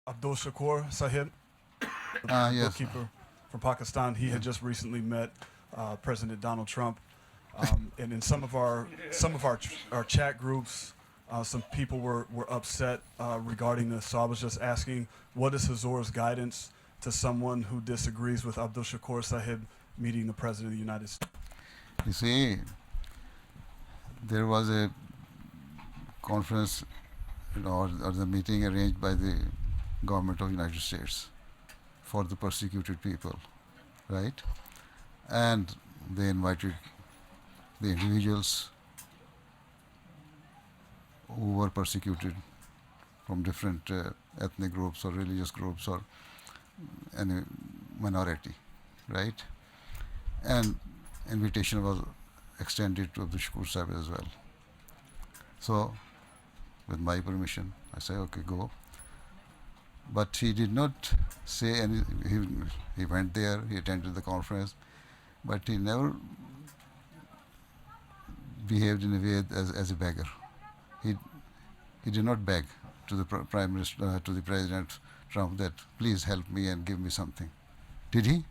Abdul Shakoor Sahib, Yes. bookkeeper from Pakistan, he had just recently met President Donald Trump, and in some of our chat groups, some people were upset regarding this. So I was just asking, what is Huzoor's guidance to someone who disagrees with Abdul Shakoor Sahib meeting the President of the United States? You see, there was a conference, or the meeting arranged by the government of the United States for the persecuted people, right? And they invited the individuals who were persecuted from different ethnic groups or religious groups or any minority, right? And invitation was extended to Abdul Shakoor Sahib as well. So, with my permission, I say, okay, go. But he did not say any. He went there, he attended the conference, but he never behaved in a way as a beggar. He did not beg to the Prime Minister, to the President Trump, that please help me and give me something. Did he?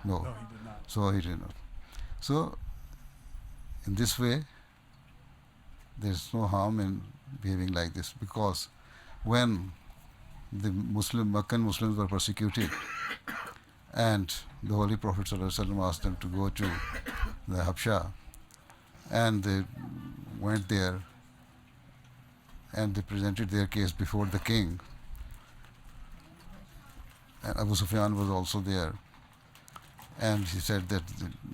No. No, he did not. So he did not. So in this way, there is no harm in behaving like this, because when the Meccan Muslims were persecuted and the Holy Prophet ﷺ asked them to go to the Habsha, and they went there and they presented their case before the king, and Abu Sufyan was also there, and he said that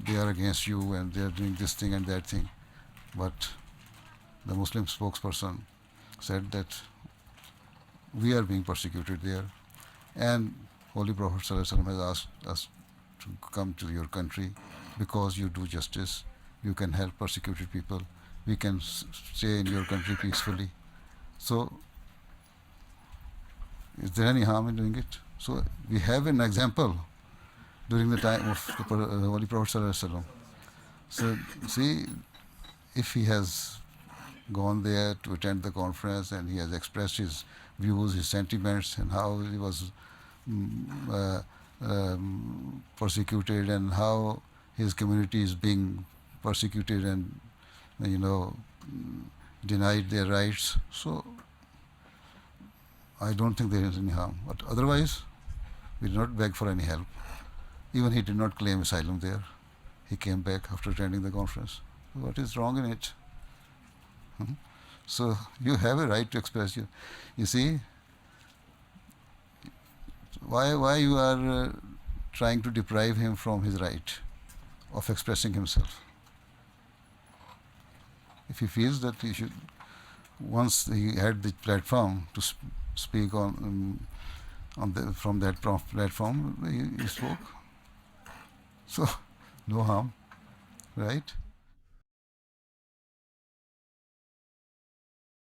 they are against you and they are doing this thing and that thing, but the Muslim spokesperson said that we are being persecuted there, and Holy Prophet ﷺ has asked us to come to your country because you do justice, you can help persecuted people, we can stay in your country peacefully. So is there any harm in doing it? So we have an example during the time of the Holy Prophet ﷺ. So see, if he has gone there to attend the conference and he has expressed his views, his sentiments, and how he was persecuted and how his community is being persecuted and denied their rights, so I don't think there is any harm. But otherwise, we did not beg for any help. Even he did not claim asylum there. He came back after attending the conference. What is wrong in it? So you have a right to express your. You see, why you are trying to deprive him from his right of expressing himself? If he feels that he should, once he had the platform to speak from that platform, he spoke. So no harm, right?